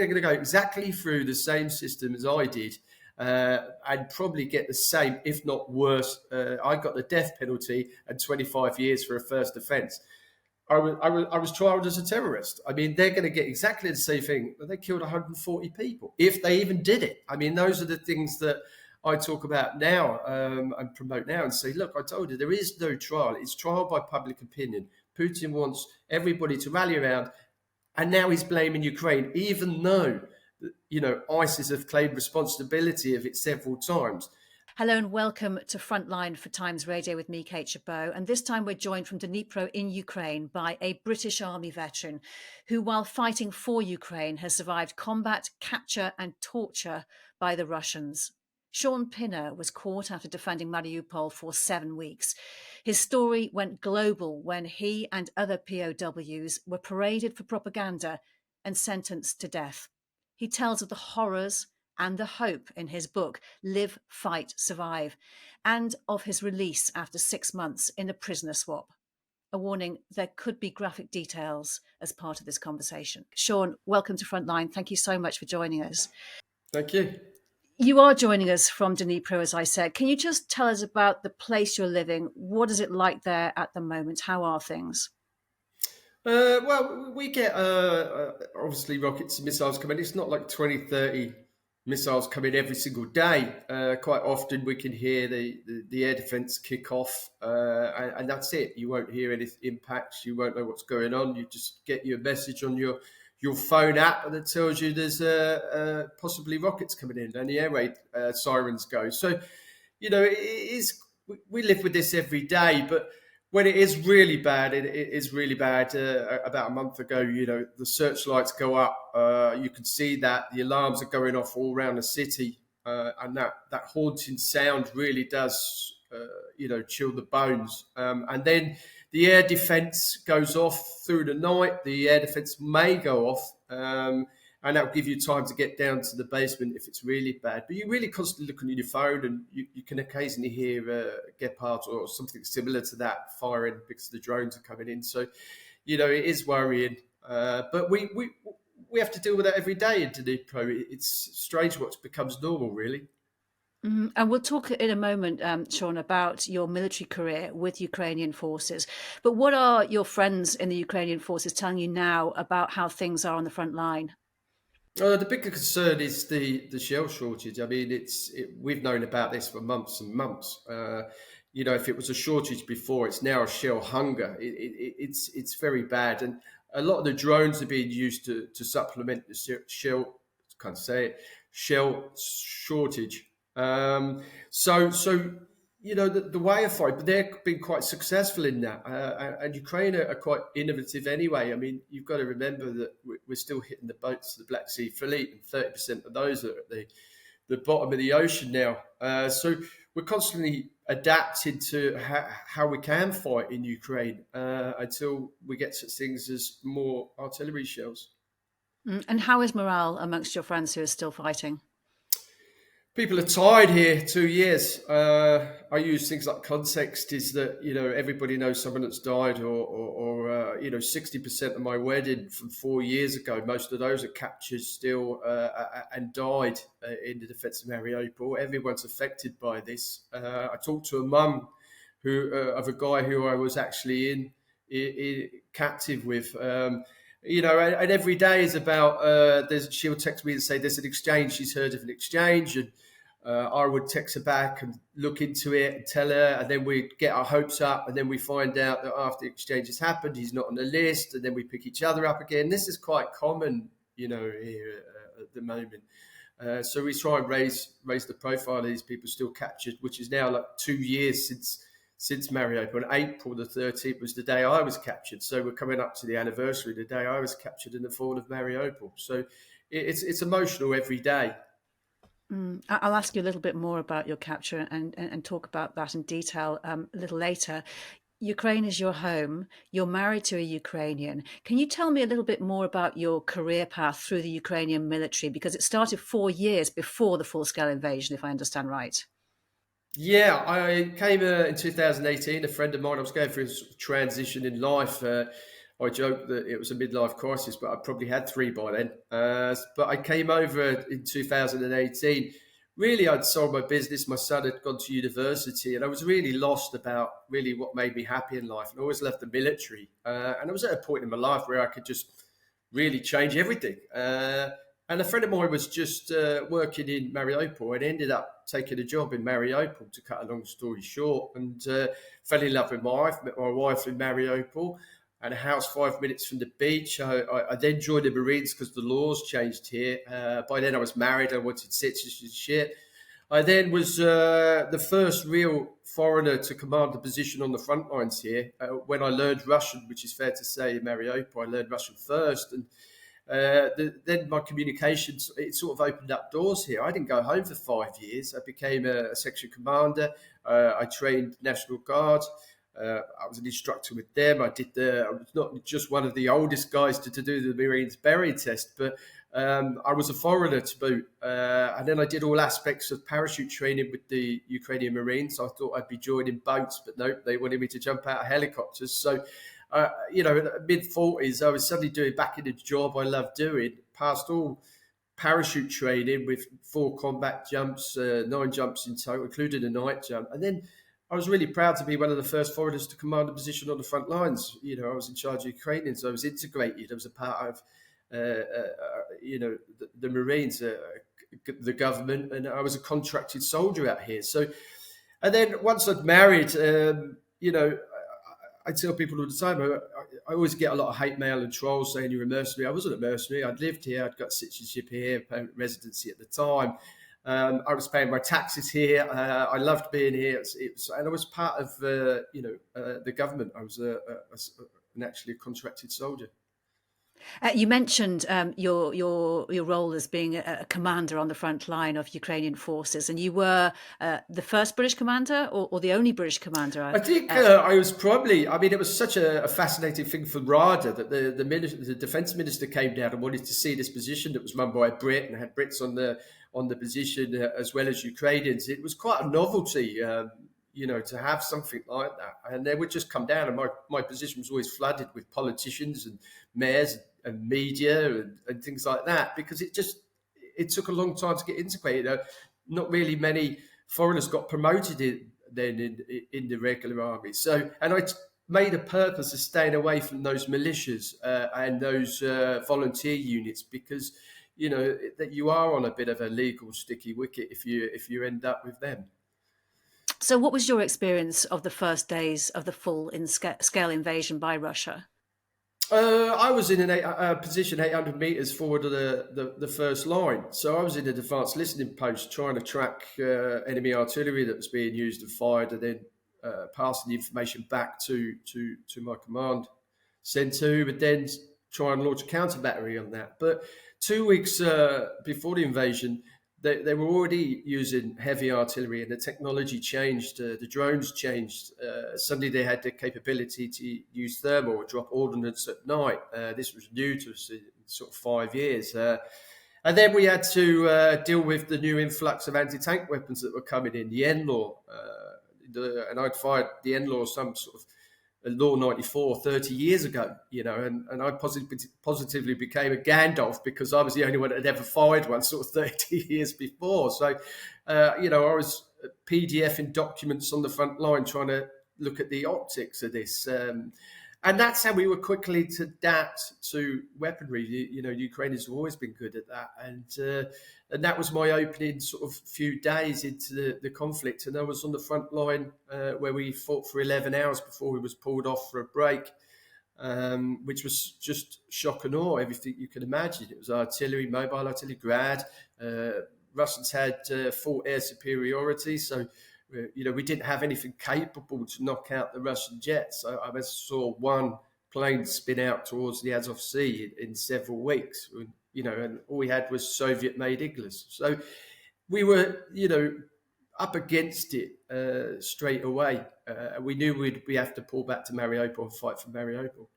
they're going to go exactly through the same system as I did, and probably get the same, if not worse. I got the death penalty and 25 years for a first offence. I was trialled as a terrorist. I mean, they're going to get exactly the same thing. They killed 140 people, if they even did it. I mean, those are the things that I talk about now and promote now and say, look, I told you, there is no trial. It's trial by public opinion. Putin wants everybody to rally around, and now he's blaming Ukraine, even though, ISIS have claimed responsibility of it several times. Hello and welcome to Frontline for Times Radio with me, Kate Chabot. And this time we're joined from Dnipro in Ukraine by a British Army veteran who, while fighting for Ukraine, has survived combat, capture and torture by the Russians. Shaun Pinner was caught after defending Mariupol for 7 weeks. His story went global when he and other POWs were paraded for propaganda and sentenced to death. He tells of the horrors and the hope in his book, Live, Fight, Survive, and of his release after 6 months in a prisoner swap. A warning, there could be graphic details as part of this conversation. Shaun, welcome to Frontline. Thank you so much for joining us. Thank you. You are joining us from Dnipro, as I said. Can you just tell us about the place you're living? What is it like there at the moment? How are things? Well, we get obviously rockets and missiles coming. It's not like 20, 30 missiles coming every single day. Quite often we can hear the air defence kick off, and that's it. You won't hear any impacts. You won't know what's going on. You just get your message on your phone app that tells you there's possibly rockets coming in, and the air raid sirens go. So, it is. We live with this every day, but when it is really bad, it is really bad. About a month ago, the searchlights go up. You can see that the alarms are going off all around the city, and that haunting sound really does, chill the bones. And then the air defence goes off through the night. The air defence may go off, and that'll give you time to get down to the basement if it's really bad. But you're really constantly looking at your phone, and you can occasionally hear Gepards or something similar to that firing because the drones are coming in. So, it is worrying. But we have to deal with that every day in Dnipro. It's strange what becomes normal, really. Mm-hmm. And we'll talk in a moment, Shaun, about your military career with Ukrainian forces. But what are your friends in the Ukrainian forces telling you now about how things are on the front line? The bigger concern is the shell shortage. I mean, we've known about this for months and months. If it was a shortage before, it's now a shell hunger. It's very bad, and a lot of the drones are being used to supplement the shell. Can't say it. Shell shortage. The way of fight, but they've been quite successful in that. And Ukraine are quite innovative anyway. I mean, you've got to remember that we're still hitting the boats of the Black Sea Fleet, and 30% of those are at the bottom of the ocean now. So we're constantly adapting to how we can fight in Ukraine until we get such things as more artillery shells. And how is morale amongst your friends who are still fighting? People are tired here. 2 years. I use things like context is that, everybody knows someone that's died or 60% of my wedding from 4 years ago, most of those are captured still and died in the defence of Mariupol. Everyone's affected by this. I talked to a mum of a guy who I was actually in captive with. And every day is about, she'll text me and say there's an exchange, she's heard of an exchange, and I would text her back and look into it and tell her, and then we get our hopes up, and then we find out that after the exchange has happened, he's not on the list, and then we pick each other up again. This is quite common, here at the moment. So we try and raise the profile of these people still captured, which is now like 2 years since Mariupol. And April the 13th was the day I was captured. So we're coming up to the anniversary of the day I was captured in the fall of Mariupol. So it's emotional every day. I'll ask you a little bit more about your capture and talk about that in detail a little later. Ukraine is your home. You're married to a Ukrainian. Can you tell me a little bit more about your career path through the Ukrainian military? Because it started 4 years before the full-scale invasion, if I understand right. Yeah, I came in 2018. A friend of mine, I was going through a transition in life. I joked that it was a midlife crisis, but I probably had three by then. But I came over in 2018. Really, I'd sold my business. My son had gone to university, and I was really lost about really what made me happy in life. And I always left the military. And I was at a point in my life where I could just really change everything. And a friend of mine was just working in Mariupol and ended up taking a job in Mariupol, to cut a long story short, and fell in love with my wife, met my wife in Mariupol, and a house 5 minutes from the beach. I then joined the Marines because the laws changed here. By then I was married. I wanted citizenship. I then was the first real foreigner to command a position on the front lines here. When I learned Russian, which is fair to say, in Mariupol, I learned Russian first. And then my communications, it sort of opened up doors here. I didn't go home for 5 years. I became a section commander. I trained National Guard. I was an instructor with them. I was not just one of the oldest guys to do the Marines Berry test, but I was a foreigner to boot. And then I did all aspects of parachute training with the Ukrainian Marines. I thought I'd be joining boats, but no, they wanted me to jump out of helicopters. So, in the mid-40s, I was suddenly doing back in a job I loved doing, passed all parachute training with 4 combat jumps, 9 jumps in total, including a night jump. And then I was really proud to be one of the first foreigners to command a position on the front lines. I was in charge of Ukrainians. I was integrated. I was a part of, the Marines, the government, and I was a contracted soldier out here. So, and then once I'd married, I tell people all the time, I always get a lot of hate mail and trolls saying you're a mercenary. I wasn't a mercenary. I'd lived here. I'd got citizenship here, permanent residency at the time. I was paying my taxes here. I loved being here. And I was part of, the government. I was actually a contracted soldier. You mentioned your role as being a commander on the front line of Ukrainian forces, and you were the first British commander or the only British commander? I think I was probably. I mean, it was such a fascinating thing for RADA that the defence minister came down and wanted to see this position that was run by a Brit and had Brits on the position as well as Ukrainians. It was quite a novelty. To have something like that. And they would just come down, and my position was always flooded with politicians and mayors and media and things like that, because it took a long time to get integrated. Not really many foreigners got promoted in the regular army. So, and I made a purpose of staying away from those militias and those volunteer units, because that you are on a bit of a legal sticky wicket if you end up with them. So what was your experience of the first days of the full-scale invasion by Russia? I was in a position 800 metres forward of the first line. So I was in an advanced listening post trying to track enemy artillery that was being used and fired, and then passing the information back to my command centre, who would then try and launch a counter battery on that. But 2 weeks before the invasion, they were already using heavy artillery, and the technology changed. The drones changed. Suddenly they had the capability to use thermal or drop ordnance at night. This was new to us in sort of 5 years. And then we had to deal with the new influx of anti-tank weapons that were coming in, the NLAW. And I'd fired the NLAW, some sort of Law 94 30 years ago, and I positively became a Gandalf because I was the only one that had ever fired one sort of 30 years before. So, I was PDFing documents on the front line trying to look at the optics of this. And that's how we were quickly to adapt to weaponry. Ukrainians have always been good at that. And that was my opening sort of few days into the conflict. And I was on the front line where we fought for 11 hours before we was pulled off for a break, which was just shock and awe, everything you can imagine. It was artillery, mobile artillery, Grad. Russians had full air superiority. So, we didn't have anything capable to knock out the Russian jets. I saw one plane spin out towards the Azov Sea in several weeks, and all we had was Soviet-made Iglas. So we were, up against it straight away. We knew we have to pull back to Mariupol and fight for Mariupol.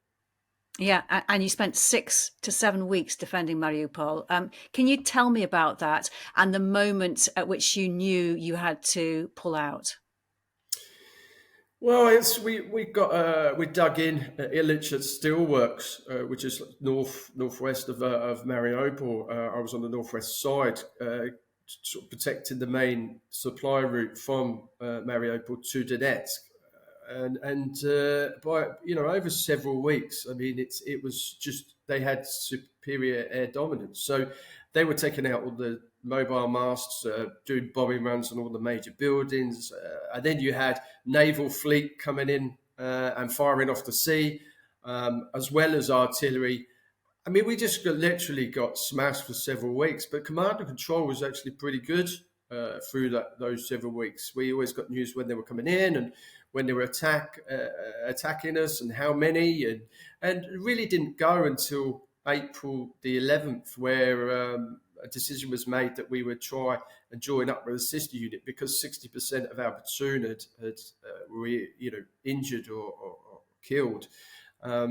Yeah, and you spent 6 to 7 weeks defending Mariupol. Can you tell me about that and the moment at which you knew you had to pull out? Well, we dug in at Illich at Steelworks, which is northwest of Mariupol. I was on the northwest side, sort of protecting the main supply route from Mariupol to Donetsk, and by over several weeks. I mean, it was just they had superior air dominance, so they were taking out all the mobile masts, doing bombing runs on all the major buildings, and then you had naval fleet coming in and firing off the sea, as well as artillery. I mean, we just literally got smashed for several weeks, but command and control was actually pretty good through those several weeks. We always got news when they were coming in and when they were attacking us and how many, and it really didn't go until April the 11th, where a decision was made that we would try and join up with a sister unit because 60% of our platoon were injured or killed. A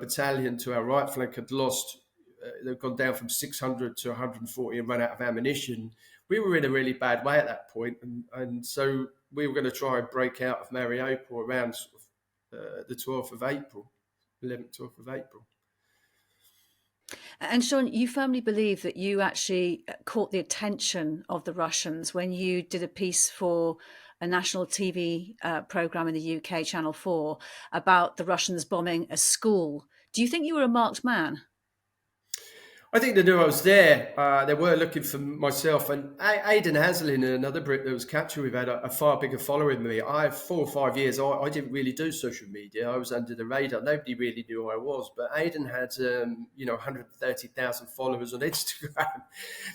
battalion to our right flank had lost, they've gone down from 600 to 140 and run out of ammunition. We were in a really bad way at that point, and so we were going to try and break out of Mariupol around sort of, the 12th of April, 11th, 12th of April. And Shaun, you firmly believe that you actually caught the attention of the Russians when you did a piece for a national TV program in the UK, Channel 4, about the Russians bombing a school. Do you think you were a marked man? I think they knew I was there. They were looking for myself, and Aidan Haslin, another Brit that was captured, we've had a far bigger following than me. I 4 or 5 years. I didn't really do social media. I was under the radar. Nobody really knew who I was. But Aidan had 130,000 followers on Instagram,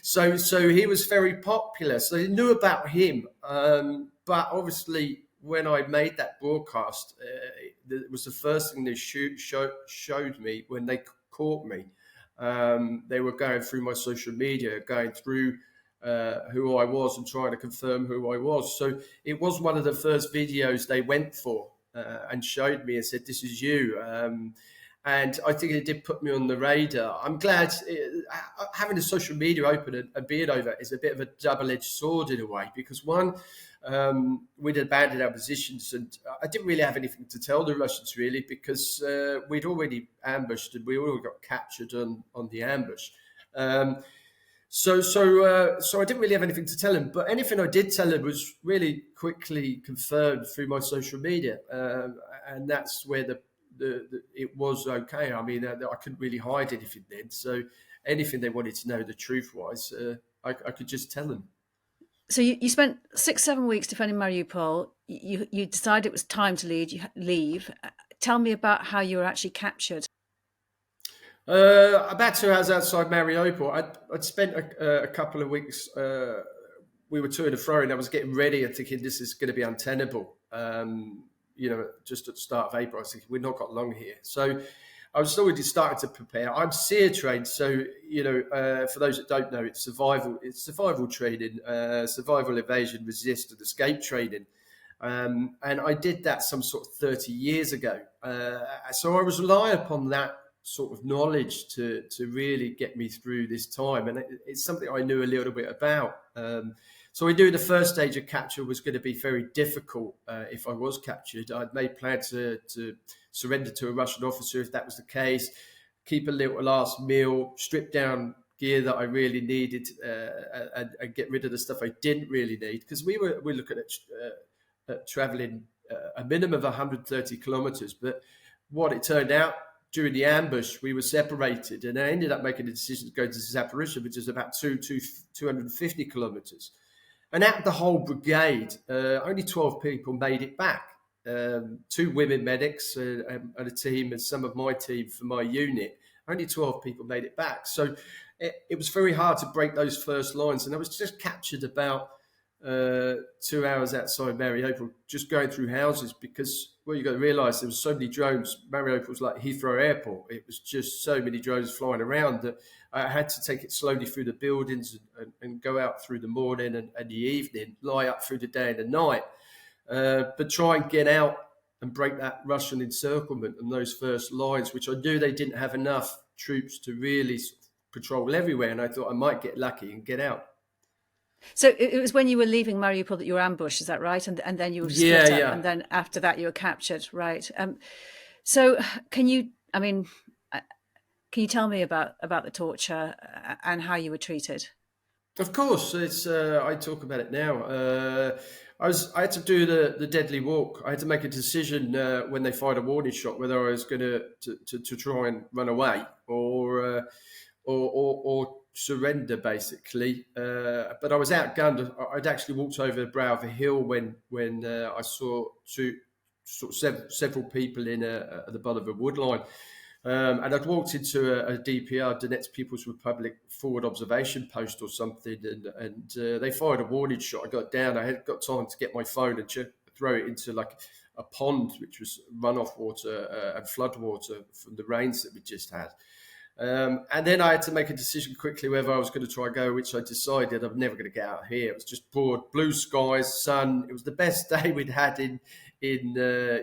so he was very popular. So they knew about him. But obviously, when I made that broadcast, it was the first thing they showed me when they caught me. They were going through my social media, going through who I was and trying to confirm who I was. So it was one of the first videos they went for and showed me and said, "This is you." And I think it did put me on the radar. I'm glad having the social media open and being over is a bit of a double-edged sword in a way, because one, we'd abandoned our positions, and I didn't really have anything to tell the Russians really, because we'd already ambushed and we all got captured on the ambush. So I didn't really have anything to tell them, but anything I did tell them was really quickly confirmed through my social media, and that's where it was okay. I mean, I couldn't really hide anything then, so anything they wanted to know the truth wise, I could just tell them. So you spent 6-7 weeks defending Mariupol. You decided it was time to leave. Tell me about how you were actually captured. About 2 hours outside Mariupol. I'd spent a couple of weeks. We were to and fro, and I was getting ready and thinking this is going to be untenable. Just at the start of April, I was thinking we've not got long here. So I was already starting to prepare. I'm SEER trained, so for those that don't know, it's survival training, survival, evasion, resist, and escape training. And I did that some sort of 30 years ago. So I was relying upon that sort of knowledge to really get me through this time, and it's something I knew a little bit about. So we knew the first stage of capture was going to be very difficult if I was captured. I'd made plans to surrender to a Russian officer if that was the case, keep a little last meal, strip down gear that I really needed, and get rid of the stuff I didn't really need, because we're looking at traveling a minimum of 130 kilometers. But what it turned out, during the ambush, we were separated, and I ended up making a decision to go to Zaporizhzhia, which is about 250 kilometers. And out of the whole brigade, only 12 people made it back. 2 women medics and a team, and some of my team for my unit. Only 12 people made it back. So it was very hard to break those first lines. And I was just captured about 2 hours outside Mariupol, just going through houses, because you've got to realise there was so many drones. Mariupol was like Heathrow Airport. It was just so many drones flying around that I had to take it slowly through the buildings and go out through the morning and the evening, lie up through the day and the night, but try and get out and break that Russian encirclement and those first lines, which I knew they didn't have enough troops to really patrol everywhere. And I thought I might get lucky and get out. So it was when you were leaving Mariupol that you were ambushed, is that right? And then you were Yeah, split up, and yeah. then after that you were captured, right? So can you, I mean, uh, can you tell me about the torture and how you were treated? Of course, it's. I talk about it now. I had to do the deadly walk. I had to make a decision when they fired a warning shot whether I was going to try and run away or surrender, basically. But I was outgunned. I'd actually walked over the brow of a hill when I saw several people at the bottom of a wood line. And I'd walked into a DPR, Donetsk People's Republic forward observation post or something, and they fired a warning shot. I got down. I had got time to get my phone and throw it into like a pond, which was runoff water and flood water from the rains that we just had. And then I had to make a decision quickly whether I was going to try and go, which I decided I'm never going to get out of here. It was just broad blue skies, sun. It was the best day we'd had in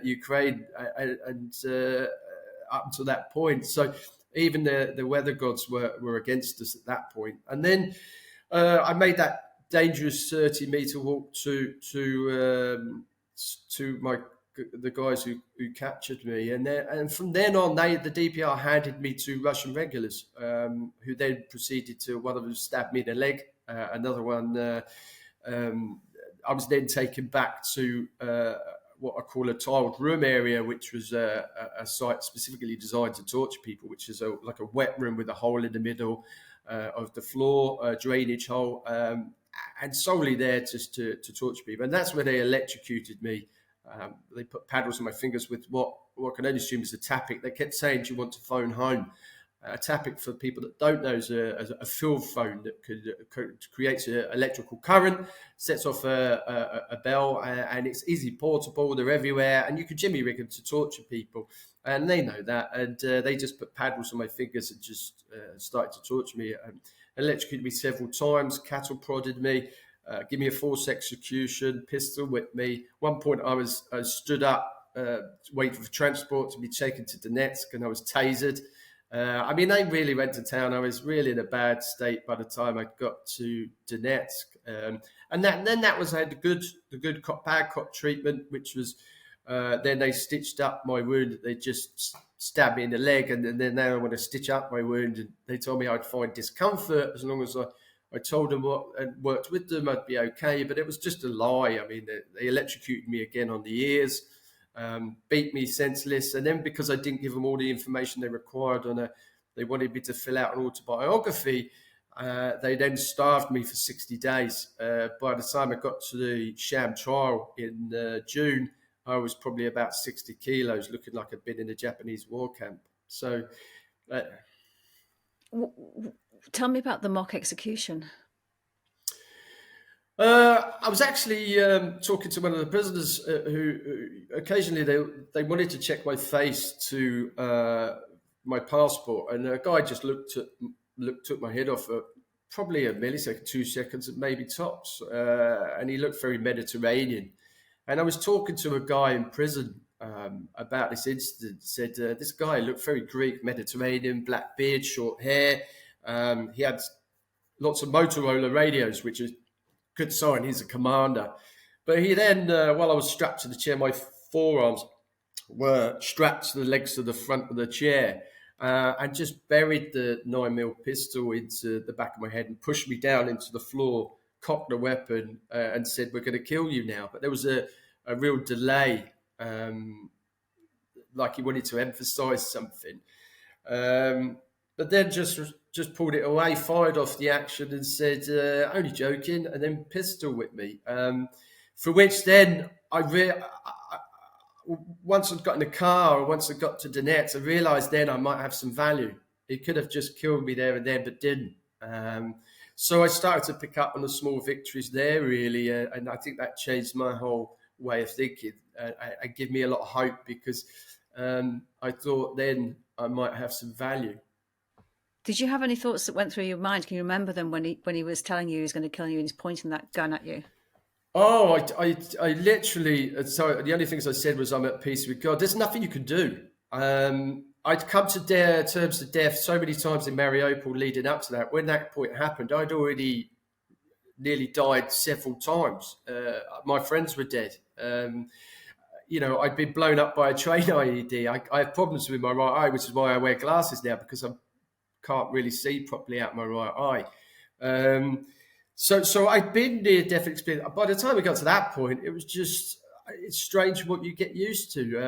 Ukraine, and up until that point. So even the weather gods were against us at that point. And then I made that dangerous 30-meter walk to the guys who captured me, and from then on, the DPR handed me to Russian regulars, who then proceeded to, one of them stabbed me in the leg, another one. I was then taken back to what I call a tiled room area, which was a site specifically designed to torture people, which is like a wet room with a hole in the middle of the floor, a drainage hole, and solely there just to torture people. And that's where they electrocuted me. They put paddles on my fingers with what can only assume is a tappet. They kept saying, "Do you want to phone home?" A tappet, for people that don't know, is a field phone that creates an electrical current, sets off a bell, and it's easy portable. They're everywhere, and you can jimmy rig them to torture people, and they know that. And they just put paddles on my fingers and just started to torture me. Electrocuted me several times, cattle prodded me, give me a forced execution, pistol whipped me. One point I stood up, waiting for transport to be taken to Donetsk, and I was tasered. I mean, they really went to town. I was really in a bad state by the time I got to Donetsk, and then that was, I had the good cop bad cop treatment, which was then they stitched up my wound. They just stabbed me in the leg, and then they want to stitch up my wound. And they told me I'd find discomfort as long as I told them what and worked with them, I'd be okay. But it was just a lie. I mean, they electrocuted me again on the ears. Beat me senseless, and then because I didn't give them all the information they required they wanted me to fill out an autobiography. They then starved me for 60 days. By the time I got to the sham trial in June, I was probably about 60 kilos, looking like I'd been in a Japanese war camp. So, Tell me about the mock execution. I was actually talking to one of the prisoners who occasionally they wanted to check my face to my passport, and a guy just took my head off for probably a millisecond, 2 seconds, maybe tops, and he looked very Mediterranean. And I was talking to a guy in prison about this incident. Said this guy looked very Greek, Mediterranean, black beard, short hair. He had lots of Motorola radios, which is good sign. He's a commander. But he then, while I was strapped to the chair, my forearms were strapped to the legs of the front of the chair, and just buried the 9mm pistol into the back of my head and pushed me down into the floor, cocked the weapon, and said, "We're going to kill you now." But there was a real delay, like he wanted to emphasize something. But then just pulled it away, fired off the action, and said, "Only joking," and then pistol whipped me. For which then once I'd got in the car, or once I got to Donetsk, I realised then I might have some value. He could have just killed me there and then, but didn't. So I started to pick up on the small victories there, really, and I think that changed my whole way of thinking and give me a lot of hope, because I thought then I might have some value. Did you have any thoughts that went through your mind? Can you remember them when he was telling you he was going to kill you and he's pointing that gun at you? Oh, I literally. So the only things I said was, "I'm at peace with God." There's nothing you can do. I'd come to terms to death so many times in Mariupol leading up to that. When that point happened, I'd already nearly died several times. My friends were dead. I'd been blown up by a train IED. I have problems with my right eye, which is why I wear glasses now, because I can't really see properly out my right eye. So I'd been near death experience. By the time we got to that point, it was just, it's strange what you get used to.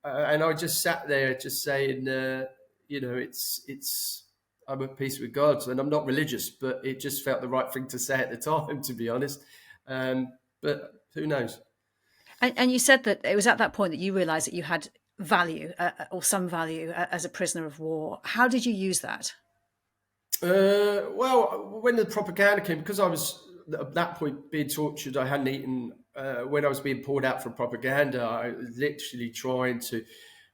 And I just sat there just saying, it's I'm at peace with God, and I'm not religious, but it just felt the right thing to say at the time, to be honest. But who knows? And you said that it was at that point that you realised that you had value or some value as a prisoner of war. How did you use that? Well, when the propaganda came, because I was at that point being tortured, I hadn't eaten. When I was being poured out for propaganda, I was literally trying to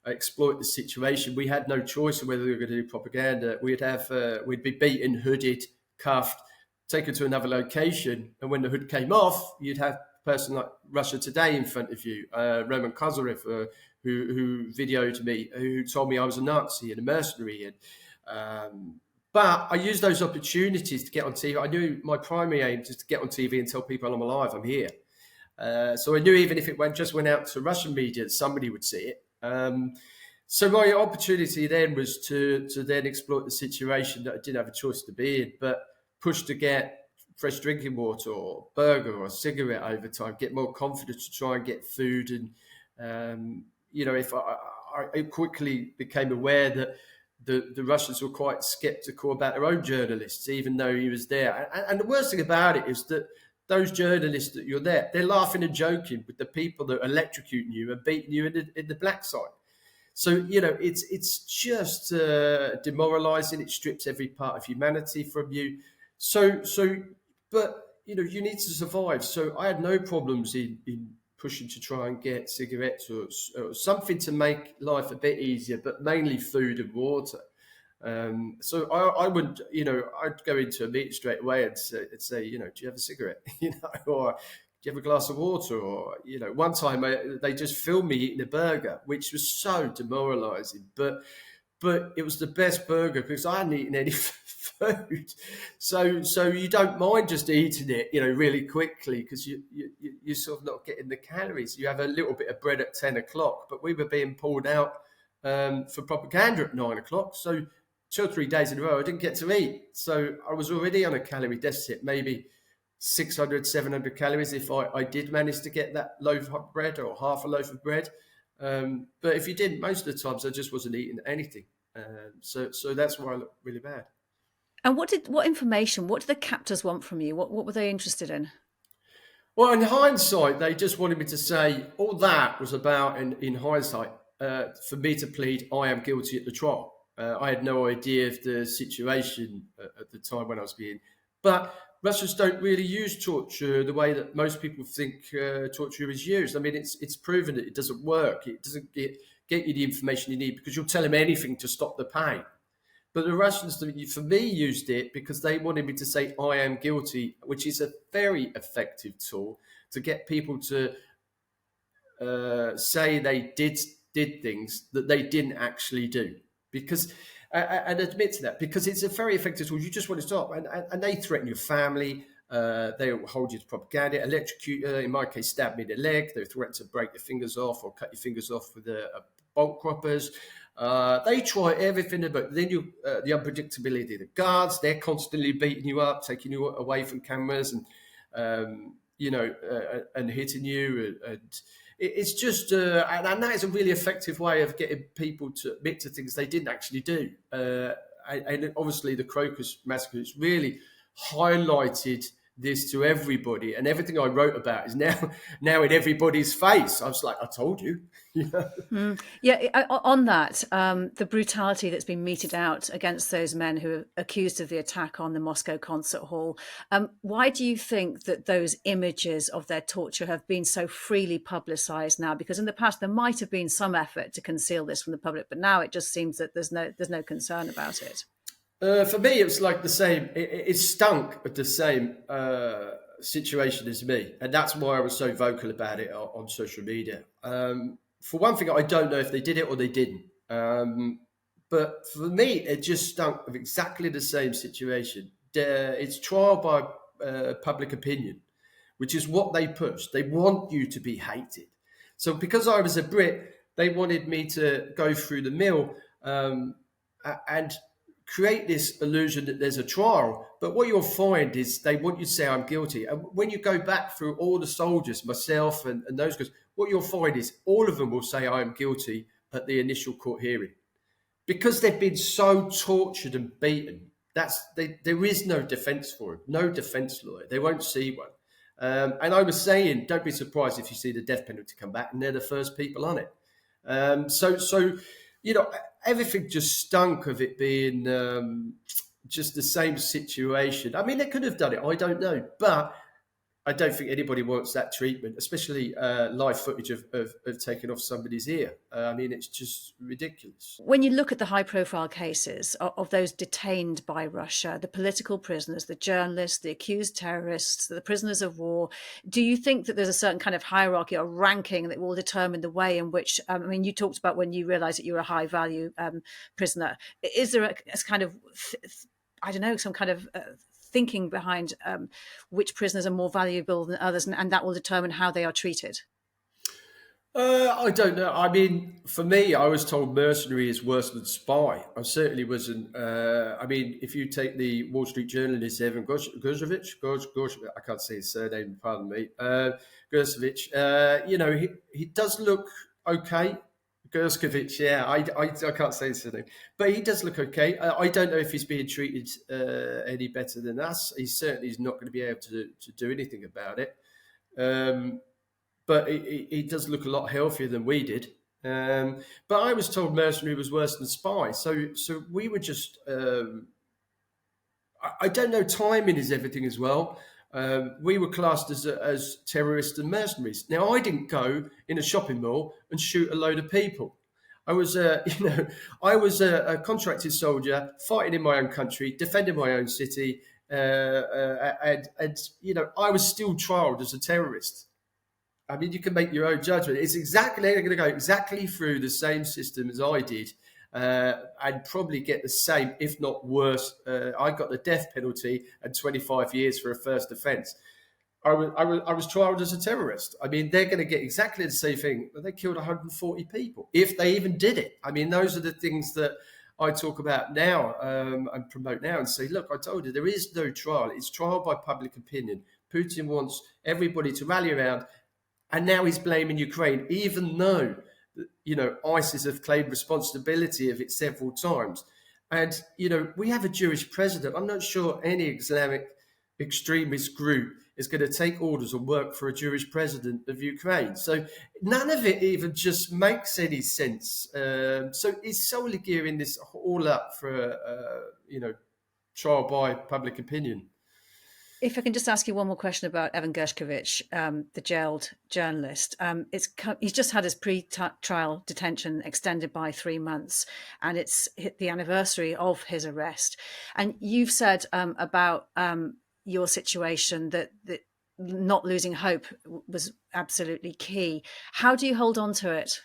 exploit the situation. We had no choice of whether we were going to do propaganda. We'd be beaten, hooded, cuffed, taken to another location, and when the hood came off, you'd have a person like Russia Today in front of you, Roman Kozyrev, who videoed me, who told me I was a Nazi and a mercenary, and but I used those opportunities to get on TV. I knew my primary aim was to get on TV and tell people I'm alive, I'm here. So I knew even if it went out to Russian media, somebody would see it. So my opportunity then was to then exploit the situation that I didn't have a choice to be in, but push to get fresh drinking water or burger or a cigarette over time, get more confidence to try and get food. And, if I quickly became aware that the Russians were quite skeptical about their own journalists, even though he was there. And the worst thing about it is that those journalists that you're there, they're laughing and joking with the people that are electrocuting you and beating you in the black side. So, it's just demoralizing. It strips every part of humanity from you. But you need to survive. So I had no problems in pushing to try and get cigarettes or something to make life a bit easier, but mainly food and water. So I would, I'd go into a meeting straight away and say, do you have a cigarette, or do you have a glass of water? Or, one time they just filmed me eating a burger, which was so demoralizing, but it was the best burger because I hadn't eaten any food. So you don't mind just eating it, really quickly, because you're sort of not getting the calories. You have a little bit of bread at 10 o'clock, but we were being pulled out for propaganda at 9 o'clock. So 2 or 3 days in a row, I didn't get to eat. So I was already on a calorie deficit, maybe 600, 700 calories if I did manage to get that loaf of bread or half a loaf of bread. But if you didn't, most of the times I just wasn't eating anything. So that's why I look really bad. And what did the captors want from you? What were they interested in? Well, in hindsight, they just wanted me to say all that was about, in hindsight, for me to plead I am guilty at the trial. I had no idea of the situation at the time when I was being. But Russians don't really use torture the way that most people think torture is used. I mean, it's proven that it doesn't work. It doesn't get you the information you need because you'll tell them anything to stop the pain. But the Russians, for me, used it because they wanted me to say I am guilty, which is a very effective tool to get people to say they did things that they didn't actually do. Because and admit to that, because it's a very effective tool. You just want to stop, and they threaten your family. They will hold you to propaganda, electrocute. In my case, stab me in the leg. They threaten to break your fingers off or cut your fingers off with a bolt croppers. They try everything, but then the unpredictability of the guards. They're constantly beating you up, taking you away from cameras, and and hitting you, and it's just, and that is a really effective way of getting people to admit to things they didn't actually do. And obviously, the Crocus massacre has really highlighted this to everybody, and everything I wrote about is now in everybody's face. I was like, I told you. Yeah, on that, the brutality that's been meted out against those men who are accused of the attack on the Moscow concert hall. Why do you think that those images of their torture have been so freely publicised now? Because in the past there might have been some effort to conceal this from the public, but now it just seems that there's no concern about it. For me, it was like the same. It stunk at the same situation as me, and that's why I was so vocal about it on social media. For one thing, I don't know if they did it or they didn't. But for me, it just stunk of exactly the same situation. It's trial by public opinion, which is what they push. They want you to be hated. So because I was a Brit, they wanted me to go through the mill and create this illusion that there's a trial. But what you'll find is they want you to say I'm guilty. And when you go back through all the soldiers, myself and those guys, what you'll find is all of them will say I am guilty at the initial court hearing. Because they've been so tortured and beaten, there is no defence for them, no defence lawyer. They won't see one. And I was saying, don't be surprised if you see the death penalty come back, and they're the first people on it. So everything just stunk of it being just the same situation. I mean, they could have done it. I don't know, but I don't think anybody wants that treatment, especially live footage of taking off somebody's ear. I mean, it's just ridiculous. When you look at the high-profile cases of those detained by Russia, the political prisoners, the journalists, the accused terrorists, the prisoners of war, do you think that there's a certain kind of hierarchy or ranking that will determine the way in which, I mean, you talked about when you realised that you were a high-value prisoner. Is there a kind of, I don't know, some kind of thinking behind which prisoners are more valuable than others, and that will determine how they are treated? I don't know. I mean, for me, I was told mercenary is worse than spy. I certainly wasn't. I mean, if you take the Wall Street journalist Evan Gershkovich, I can't say his surname, pardon me, Gershkovich, he does look okay. Gershkovich, yeah, I can't say his surname, but he does look okay. I don't know if he's being treated any better than us. He certainly is not going to be able to do anything about it. But he does look a lot healthier than we did. But I was told mercenary was worse than spy. So we were just, I don't know, timing is everything as well. We were classed as terrorists and mercenaries. Now, I didn't go in a shopping mall and shoot a load of people. I was, I was a contracted soldier fighting in my own country, defending my own city, and I was still trialed as a terrorist. I mean, you can make your own judgment. They're going to go exactly through the same system as I did, and probably get the same, if not worse. I got the death penalty and 25 years for a first offence. I was trialed as a terrorist. I mean, they're going to get exactly the same thing. They killed 140 people, if they even did it. I mean, those are the things that I talk about now and promote now and say, look, I told you, there is no trial. It's trial by public opinion. Putin wants everybody to rally around. And now he's blaming Ukraine, even though, ISIS have claimed responsibility of it several times. And, we have a Jewish president. I'm not sure any Islamic extremist group is going to take orders and work for a Jewish president of Ukraine. So none of it even just makes any sense. So he's solely gearing this all up for, trial by public opinion. If I can just ask you one more question about Evan Gershkovich, the jailed journalist. He's just had his pre-trial detention extended by 3 months, and it's hit the anniversary of his arrest. And you've said about your situation that not losing hope was absolutely key. How do you hold on to it?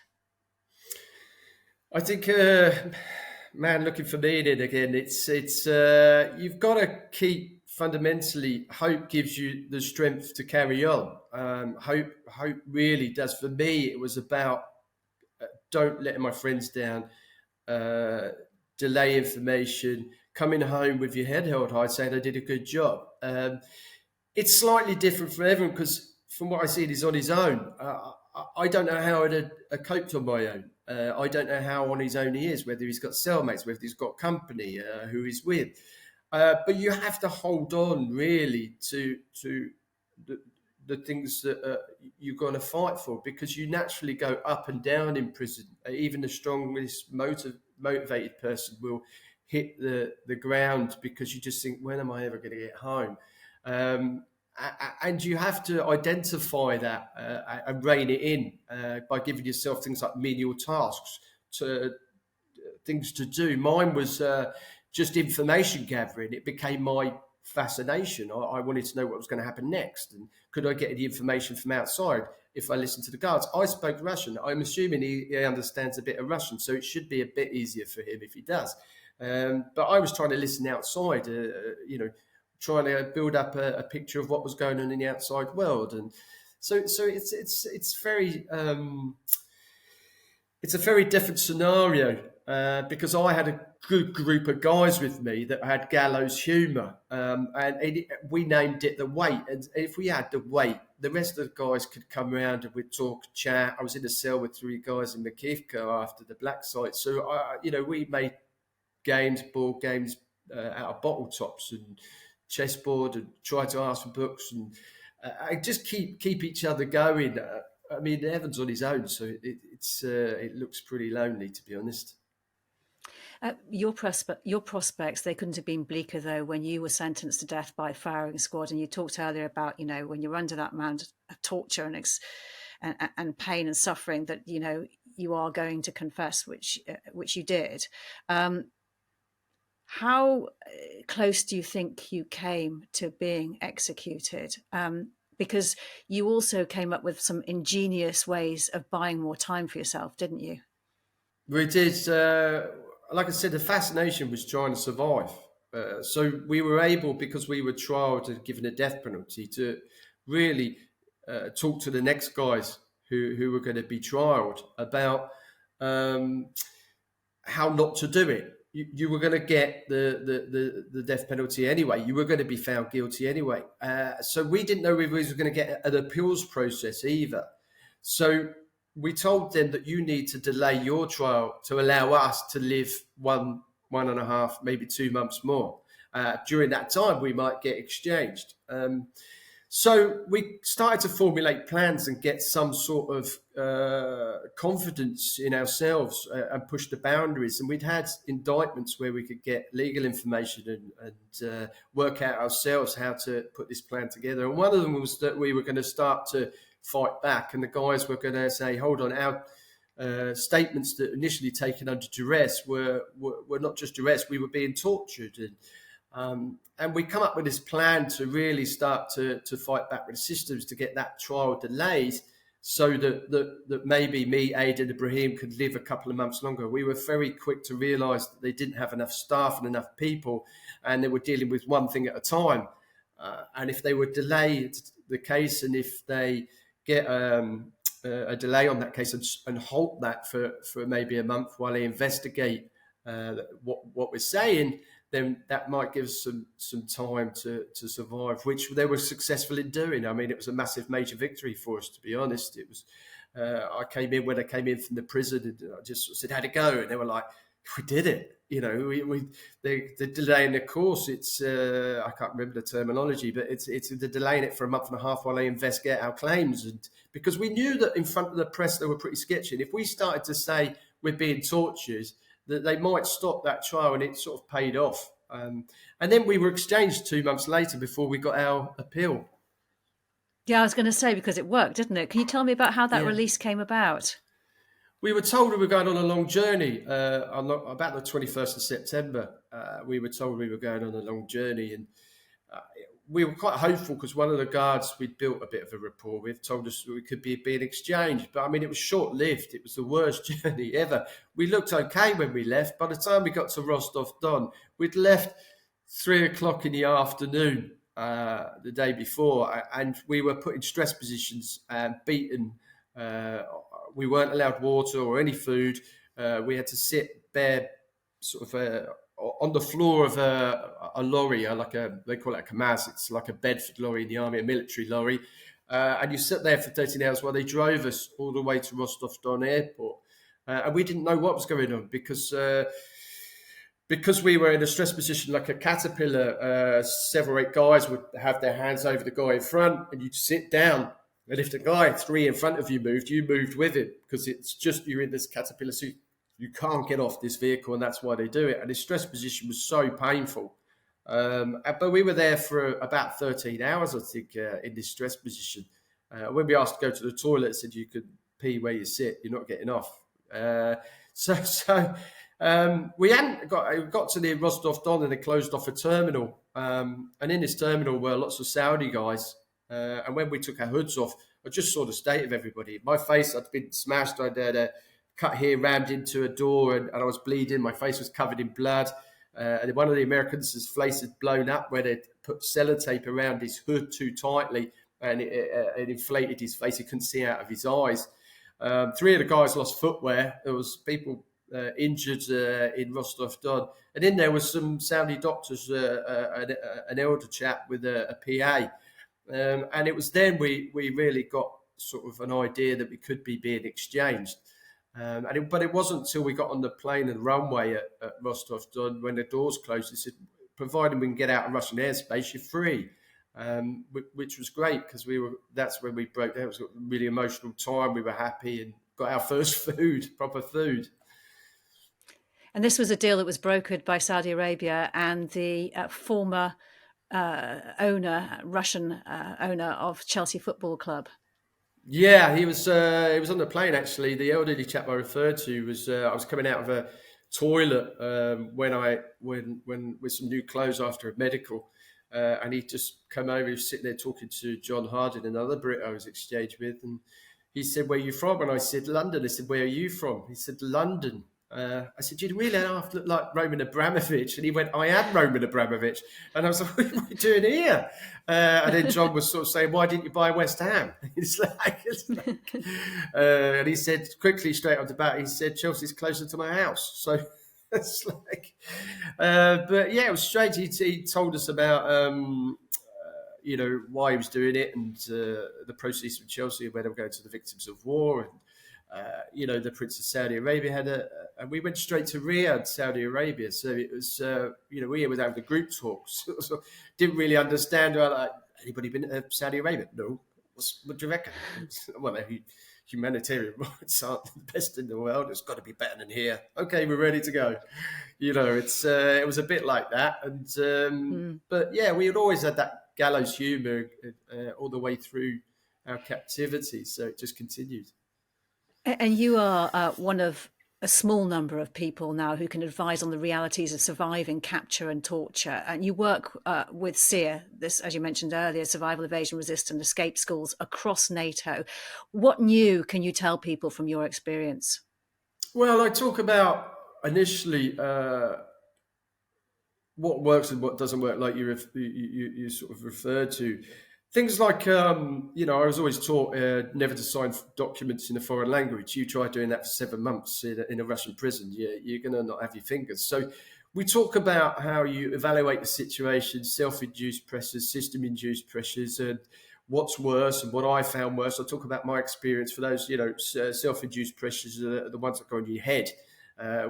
I think, looking for meaning again, it's you've got to keep. Fundamentally, hope gives you the strength to carry on. Hope really does. For me, it was about don't let my friends down, delay information, coming home with your head held high, saying I did a good job. It's slightly different for everyone because from what I see, he's on his own. I don't know how I'd have coped on my own. I don't know how on his own he is, whether he's got cellmates, whether he's got company, who he's with. But you have to hold on really to the things that you're going to fight for, because you naturally go up and down in prison. Even the strongest motivated person will hit the ground because you just think, when am I ever going to get home? And you have to identify that and rein it in by giving yourself things like menial tasks, things to do. Mine was just information gathering. It became my fascination. I wanted to know what was going to happen next, and could I get any information from outside if I listened to the guards. I spoke Russian. I'm assuming he understands a bit of Russian, so it should be a bit easier for him if he does. But I was trying to listen outside, trying to build up a picture of what was going on in the outside world. And so it's very it's a very different scenario, because I had a good group of guys with me that had gallows humour, we named it the wait. And if we had the wait, the rest of the guys could come around and we'd talk, chat. I was in a cell with 3 guys in Makivka after the black site, so we made games, board games, out of bottle tops and chessboard, and tried to ask for books, and I just keep each other going. I mean, Evan's on his own, so it looks pretty lonely, to be honest. Your prospects, they couldn't have been bleaker, though, when you were sentenced to death by firing squad. And you talked earlier about, when you're under that amount of torture and pain and suffering, that, you are going to confess, which you did. How close do you think you came to being executed? Because you also came up with some ingenious ways of buying more time for yourself, didn't you? We did. Like I said, the fascination was trying to survive. So we were able, because we were trialed and given a death penalty, to really talk to the next guys who were going to be trialed about how not to do it. You were going to get the death penalty anyway. You were going to be found guilty anyway. So we didn't know if we were going to get an appeals process either. So we told them that you need to delay your trial to allow us to live 1.5, maybe 2 months more. During that time, we might get exchanged. So we started to formulate plans and get some sort of confidence in ourselves, and push the boundaries. And we'd had indictments where we could get legal information and work out ourselves how to put this plan together. And one of them was that we were going to start to fight back, and the guys were going to say, hold on, our statements that initially taken under duress were not just duress, we were being tortured. And we come up with this plan to really start to fight back with the systems to get that trial delayed, so that maybe me, Aid and Ibrahim could live a couple of months longer. We were very quick to realise that they didn't have enough staff and enough people, and they were dealing with one thing at a time. And if they would delay the case, and if they get a delay on that case and halt that for maybe a month while they investigate what we're saying, then that might give us some time to survive, which they were successful in doing. I mean, it was a massive, major victory for us, to be honest. It was. I came in when I came in from the prison, and I just said, "How'd it go?" And they were like, "We did it." They're delaying the course. It's I can't remember the terminology, but it's they're delaying it for 1.5 months while they investigate our claims. And because we knew that in front of the press they were pretty sketchy, and if we started to say we're being tortured, that they might stop that trial, and it sort of paid off. And then we were exchanged 2 months later before we got our appeal. Yeah, I was going to say, because it worked, didn't it? Can you tell me about how that release came about? We were told we were going on a long journey. About the 21st of September, we were told we were going on a long journey, and we were quite hopeful because one of the guards we'd built a bit of a rapport with told us we could be being exchanged. But I mean, it was short-lived. It was the worst journey ever. We looked okay when we left. By the time we got to Rostov-Don, we'd left 3:00 in the afternoon the day before, and we were put in stress positions and beaten. We weren't allowed water or any food. We had to sit bare, sort of on the floor of a lorry, they call it a Kamaz. It's like a Bedford lorry in the army, a military lorry. And you sit there for 13 hours while they drove us all the way to Rostov-Don airport. And we didn't know what was going on because we were in a stress position like a caterpillar. 7 or 8 guys would have their hands over the guy in front, and you'd sit down. And if the guy 3 in front of you moved with it, because it's just you're in this caterpillar suit. You can't get off this vehicle, and that's why they do it. And the stress position was so painful. But we were there for about 13 hours, I think, in this stress position. When we asked to go to the toilet, it said you could pee where you sit. You're not getting off. We hadn't got to near Rostov-Don, and they closed off a terminal. And in this terminal were lots of Saudi guys. And when we took our hoods off, I just saw the state of everybody. My face, I'd been smashed. I'd had a cut here, rammed into a door, and I was bleeding. My face was covered in blood. And one of the Americans, his face had blown up where they'd put sellotape around his hood too tightly, and it inflated his face. He couldn't see out of his eyes. 3 of the guys lost footwear. There was people injured in Rostov-Don. And in there was some Saudi doctors, an elder chap with a PA. And it was then we really got sort of an idea that we could be being exchanged. But it wasn't until we got on the plane and runway at Rostov-Don, when the doors closed, they said, provided we can get out of Russian airspace, you're free. Which was great, because that's when we broke down. It was a really emotional time. We were happy and got our first food, proper food. And this was a deal that was brokered by Saudi Arabia and the former Russian owner of Chelsea Football Club. Yeah, he was on the plane, actually. The elderly chap I referred to was I was coming out of a toilet when with some new clothes after a medical. And he just come over, he was sitting there talking to John Harding, another Brit I was exchanged with. And he said, "Where are you from?" And I said, "London." I said, "Where are you from?" He said, "London." I said, "You really have to look like Roman Abramovich." And he went, "I am Roman Abramovich." And I was like, "What are you doing here?" And then John was sort of saying, "Why didn't you buy West Ham?" It's like and he said, quickly, straight off the bat, he said, "Chelsea's closer to my house." So it's like, but yeah, it was strange. He told us about, why he was doing it, and the proceeds from Chelsea, where they were going to the victims of war. And the Prince of Saudi Arabia and we went straight to Riyadh, Saudi Arabia. So it was, we were having the group talks. So didn't really understand. Anybody been to Saudi Arabia? No. What do you reckon? Well, humanitarian rights aren't the best in the world. It's got to be better than here. Okay, we're ready to go. It was a bit like that. And but yeah, we had always had that gallows humour all the way through our captivity. So it just continued. And you are one of a small number of people now who can advise on the realities of surviving capture and torture. And you work with SEER, this, as you mentioned earlier, Survival, Evasion, Resistance, Escape Schools across NATO. What new can you tell people from your experience? Well, I talk about initially what works and what doesn't work, like you sort of referred to. Things like, I was always taught never to sign documents in a foreign language. You try doing that for 7 months in a Russian prison, you're going to not have your fingers. So we talk about how you evaluate the situation, self-induced pressures, system-induced pressures, and what's worse and what I found worse. I talk about my experience. For those, self-induced pressures are the ones that go in your head,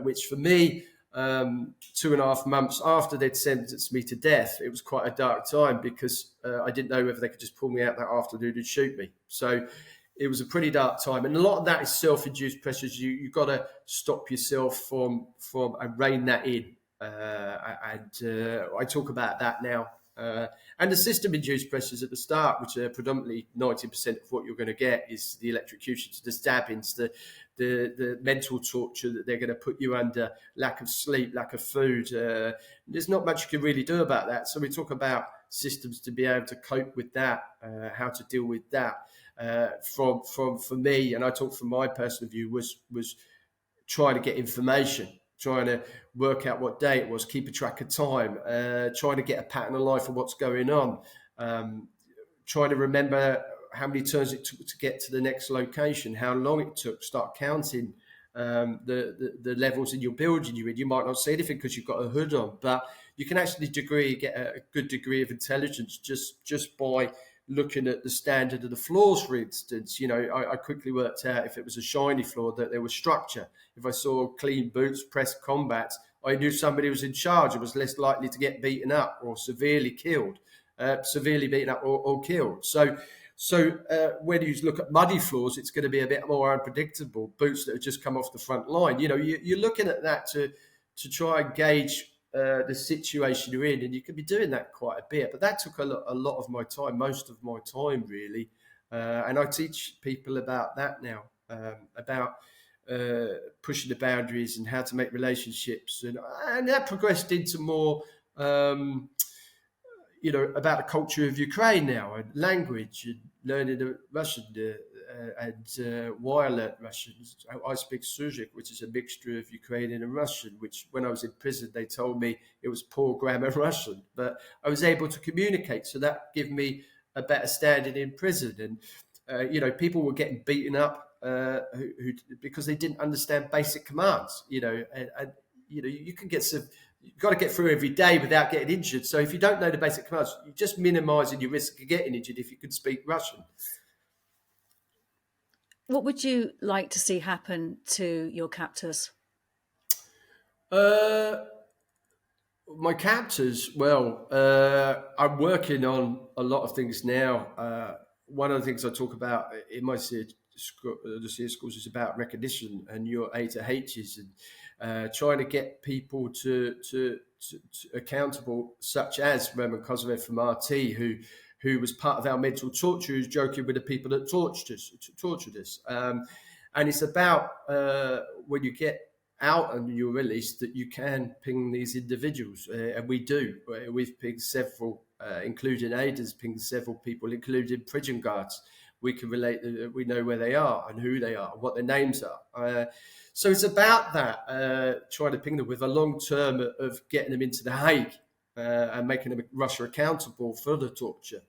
which for me, 2.5 months after they'd sentenced me to death, it was quite a dark time, because I didn't know whether they could just pull me out that afternoon and shoot me. So it was a pretty dark time, and a lot of that is self-induced pressures. You've got to stop yourself from and rein that in. I talk about that now. And the system-induced pressures at the start, which are predominantly 90% of what you're going to get, is the electrocutions, the stabbings, the mental torture that they're going to put you under, lack of sleep, lack of food. There's not much you can really do about that. So we talk about systems to be able to cope with that, how to deal with that. For me, and I talk from my personal view, was trying to get information, trying to work out what day it was, keep a track of time, trying to get a pattern of life of what's going on, trying to remember how many turns it took to get to the next location, how long it took, start counting the levels in your building you're in. You might not see anything because you've got a hood on, but you can actually get a good degree of intelligence just by looking at the standard of the floors, for instance. I quickly worked out if it was a shiny floor that there was structure. If I saw clean boots, pressed combats, I knew somebody was in charge and was less likely to get beaten up or severely beaten up or killed. So when you look at muddy floors, it's going to be a bit more unpredictable. Boots that have just come off the front line. You're looking at that to try and gauge the situation you're in, and you can be doing that quite a bit. But that took a lot of my time, most of my time, really. And I teach people about that now, about pushing the boundaries and how to make relationships, and that progressed into more. About the culture of Ukraine now, and language, and learning the Russian, why I learnt Russian. I speak Suzik, which is a mixture of Ukrainian and Russian, which when I was in prison, they told me it was poor grammar Russian, but I was able to communicate. So that gave me a better standing in prison. And, people were getting beaten up who because they didn't understand basic commands, and you can get some, you've got to get through every day without getting injured. So if you don't know the basic commands, you're just minimizing your risk of getting injured if you can speak Russian. What would you like to see happen to your captors? My captors, well, I'm working on a lot of things now. One of the things I talk about in my the schools is about recognition and your A to H's, and trying to get people to accountable, such as Roman Kosovo from RT, who was part of our mental torture, who's joking with the people that tortured us. And it's about when you get out and you're released that you can ping these individuals, and we do. We've pinged several, including Aiden's pinged several people, including prison guards. We can relate, we know where they are and who they are, and what their names are. So it's about that, trying to ping them with a long term of getting them into The Hague and making them Russia accountable for the torture.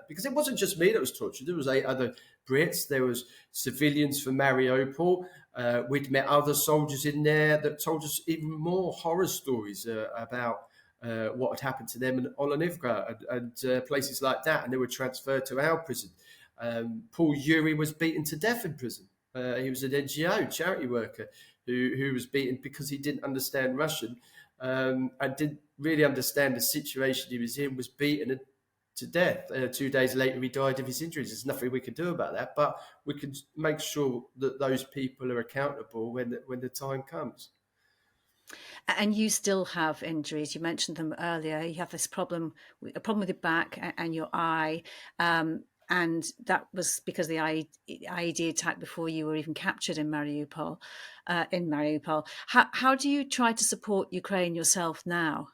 Because it wasn't just me that was tortured. There was 8 other Brits. There was civilians from Mariupol. We'd met other soldiers in there that told us even more horror stories about what had happened to them in Olenivka and places like that. And they were transferred to our prison. Paul Urey was beaten to death in prison. He was an NGO charity worker who was beaten because he didn't understand Russian and didn't really understand the situation he was in, was beaten to death. 2 days later, he died of his injuries. There's nothing we can do about that, but we can make sure that those people are accountable when the time comes. And you still have injuries. You mentioned them earlier. You have this problem, a problem with your back and your eye. And that was because of the IED attack before you were even captured in Mariupol. How do you try to support Ukraine yourself now?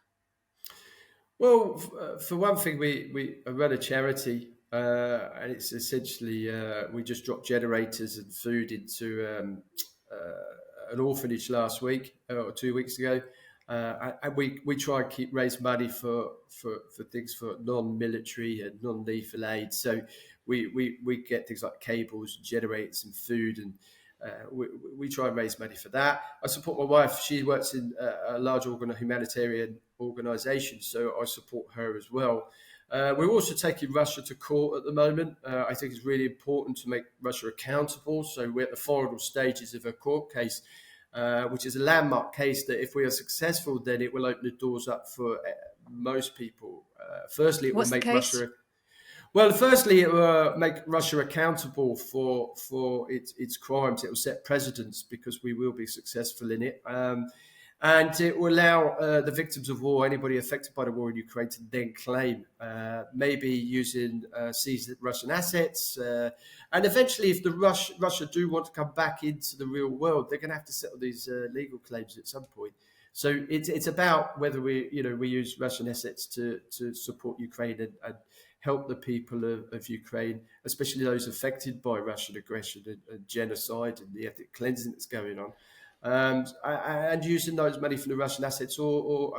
Well, for one thing, we run a charity, and it's essentially we just dropped generators and food into an orphanage last week or 2 weeks ago, and we try and raise money for things for non-military and non-lethal aid. So we get things like cables, generators, and food, and we try and raise money for that. I support my wife. She works in a large humanitarian organisation, so I support her as well. We're also taking Russia to court at the moment. I think it's really important to make Russia accountable. So we're at the final stages of a court case, which is a landmark case that if we are successful, then it will open the doors up for most people. Firstly, it will make Russia... Well, firstly, it will make Russia accountable for its crimes. It will set precedents because we will be successful in it. And it will allow the victims of war, anybody affected by the war in Ukraine, to then claim, maybe using seized Russian assets. And eventually, if Russia do want to come back into the real world, they're going to have to settle these legal claims at some point. So it's about whether we use Russian assets to support Ukraine and help the people of Ukraine, especially those affected by Russian aggression and genocide and the ethnic cleansing that's going on. And using those money from the Russian assets, or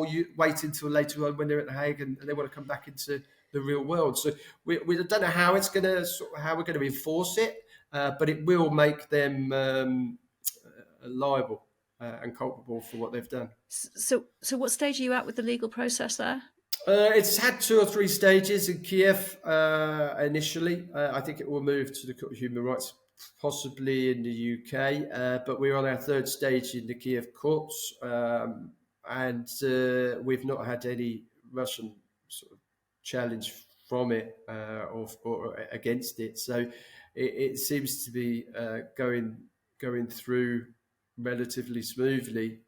you wait until later on when they're at The Hague and they want to come back into the real world. So we don't know how how we're going to enforce it, but it will make them liable and culpable for what they've done. So what stage are you at with the legal process there? It's had 2 or 3 stages in Kiev initially. I think it will move to the Court of Human Rights, possibly in the UK, but we're on our 3rd stage in the Kiev courts, and we've not had any Russian sort of challenge from it or against it. So it seems to be going through relatively smoothly.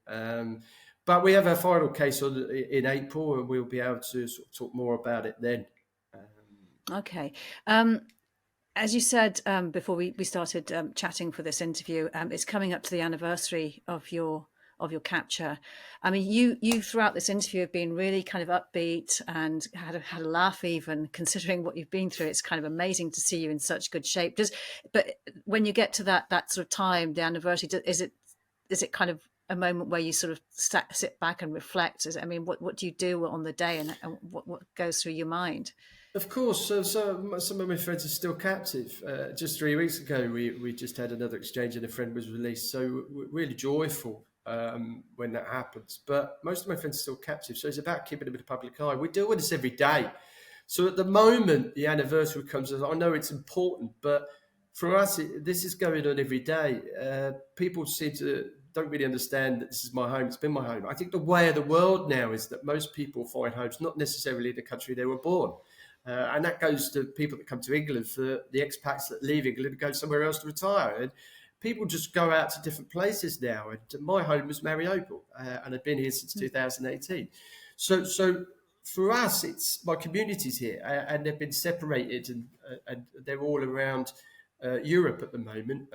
But we have a final case in April, and we'll be able to sort of talk more about it then. Okay. As you said before we started chatting for this interview, it's coming up to the anniversary of your your capture. I mean, you throughout this interview have been really kind of upbeat and had a laugh, even considering what you've been through. It's kind of amazing to see you in such good shape. But when you get to that sort of time, the anniversary, is it kind of a moment where you sort of sit back and reflect? I mean, what do you do on the day, and what goes through your mind? Of course. So some of my friends are still captive. Just 3 weeks ago, we just had another exchange, and a friend was released. So we're really joyful when that happens. But most of my friends are still captive. So it's about keeping them in the public eye. We deal with this every day. So at the moment, the anniversary comes. I know it's important, but for us, this is going on every day. People don't really understand that this is my home. It's been my home. I think the way of the world now is that most people find homes not necessarily in the country they were born. And that goes to people that come to England, for the expats that leave England and go somewhere else to retire. And people just go out to different places now. And my home was Mariupol, and I've been here since 2018. So for us, it's my community's here, and they've been separated, and they're all around Europe at the moment.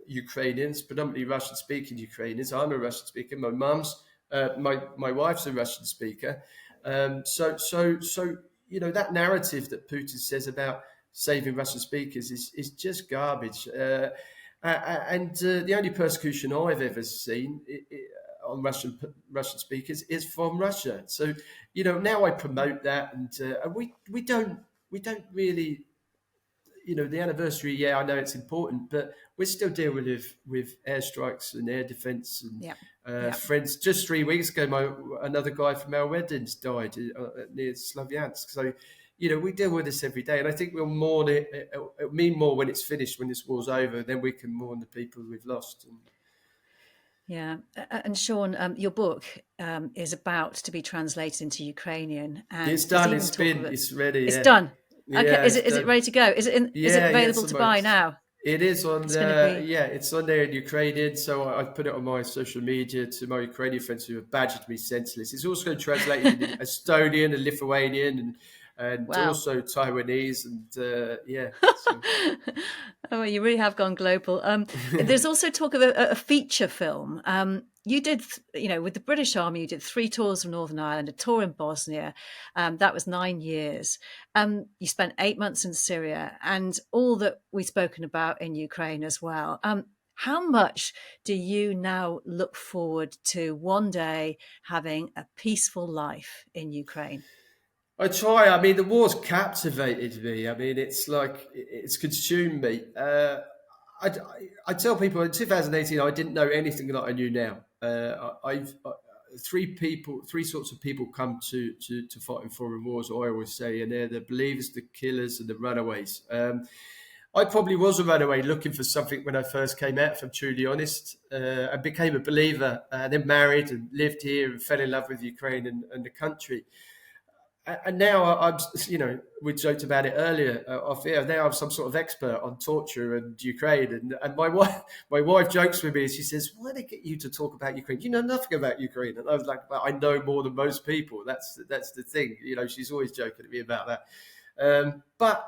Ukrainians, predominantly Russian-speaking Ukrainians. I'm a Russian speaker. My my wife's a Russian speaker. So that narrative that Putin says about saving Russian speakers is just garbage. And the only persecution I've ever seen on Russian speakers is from Russia. So now I promote that, and we don't really. The anniversary, yeah, I know it's important, but we're still dealing with airstrikes and air defence and friends. Just 3 weeks ago, another guy from our weddings died near Slavyansk. So, we deal with this every day, and I think we'll mourn it. It'll mean more when it's finished, when this war's over. Then we can mourn the people we've lost. Yeah, and Shaun, your book is about to be translated into Ukrainian, and it's done. It's ready. It's Yeah. done. Okay, Yeah, is it ready to go? Is it available to buy now? It is on It's going to be... it's on there in Ukrainian. So I've put it on my social media to my Ukrainian friends who have badgered me senseless. It's also translated in Estonian and Lithuanian and Wow. also Taiwanese and So. Oh, you really have gone global. There's also talk of a feature film. You did, with the British Army, you did 3 tours of Northern Ireland, a tour in Bosnia. That was 9 years. You spent 8 months in Syria, and all that we've spoken about in Ukraine as well. How much do you now look forward to one day having a peaceful life in Ukraine? I try. I mean, the war's captivated me. I mean, it's like it's consumed me. I tell people in 2018, I didn't know anything that I knew now. Three sorts of people come to fight in foreign wars. I always say, and they're the believers, the killers, and the runaways. I probably was a runaway looking for something when I first came out, if I'm truly honest. I became a believer, then married and lived here and fell in love with Ukraine and the country. And now we joked about it earlier off air. Now I'm some sort of expert on torture and Ukraine, and my wife jokes with me. She says, "Why did they get you to talk about Ukraine? You know nothing about Ukraine." And I was like, "Well, I know more than most people. That's the thing." She's always joking at me about that. But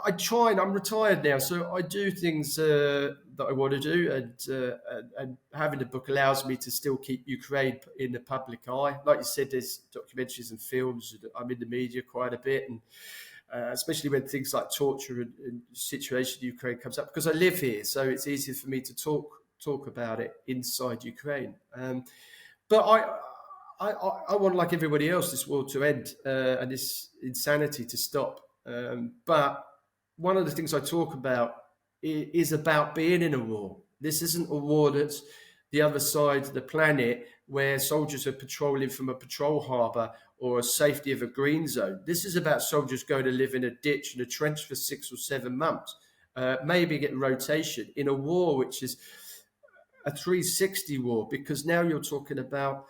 I try, and I'm retired now, so I do things that I want to do, and having the book allows me to still keep Ukraine in the public eye. Like you said, there's documentaries and films. I'm in the media quite a bit, and especially when things like torture and situation in Ukraine comes up, because I live here, so it's easier for me to talk about it inside Ukraine. But I want, like everybody else, this war to end and this insanity to stop. But one of the things I talk about is about being in a war. This isn't a war that's the other side of the planet where soldiers are patrolling from a patrol harbour or a safety of a green zone. This is about soldiers going to live in a ditch and a trench for 6 or 7 months, maybe get rotation in a war which is a 360 war, because now you're talking about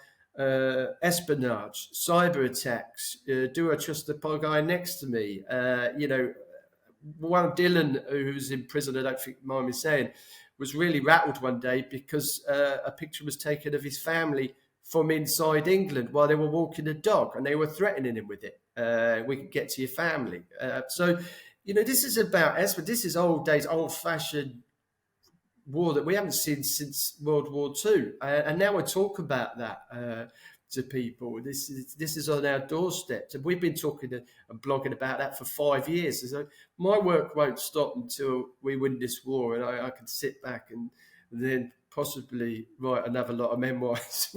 espionage, cyber attacks. Do I trust the guy next to me? One Dylan, who's in prison, I don't think mind me saying, was really rattled one day because a picture was taken of his family from inside England while they were walking the dog, and they were threatening him with it. We could get to your family. So this is about this is old days, old-fashioned war that we haven't seen since World War II. And now we talk about that to people. This is on our doorstep. And we've been talking and blogging about that for 5 years. So my work won't stop until we win this war, and I can sit back and then possibly write another lot of memoirs.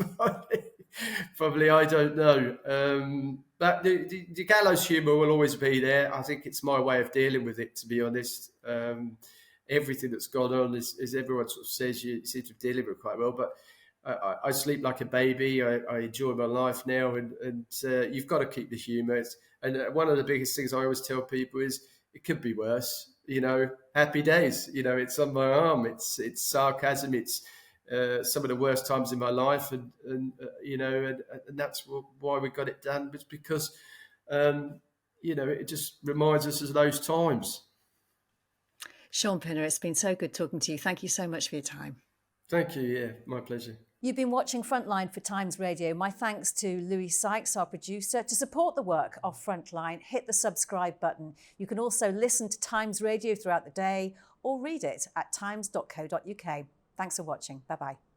Probably, I don't know. But the gallows humour will always be there. I think it's my way of dealing with it, to be honest. Everything that's gone on, as everyone sort of says, you seem to deal with it quite well. But I sleep like a baby. I enjoy my life now, and you've got to keep the humour. And one of the biggest things I always tell people is it could be worse. Happy days. It's on my arm. It's sarcasm. It's some of the worst times in my life, and that's why we got it done. It's because it just reminds us of those times. Shaun Pinner, it's been so good talking to you. Thank you so much for your time. Thank you. Yeah, my pleasure. You've been watching Frontline for Times Radio. My thanks to Louis Sykes, our producer. To support the work of Frontline, hit the subscribe button. You can also listen to Times Radio throughout the day or read it at times.co.uk. Thanks for watching. Bye-bye.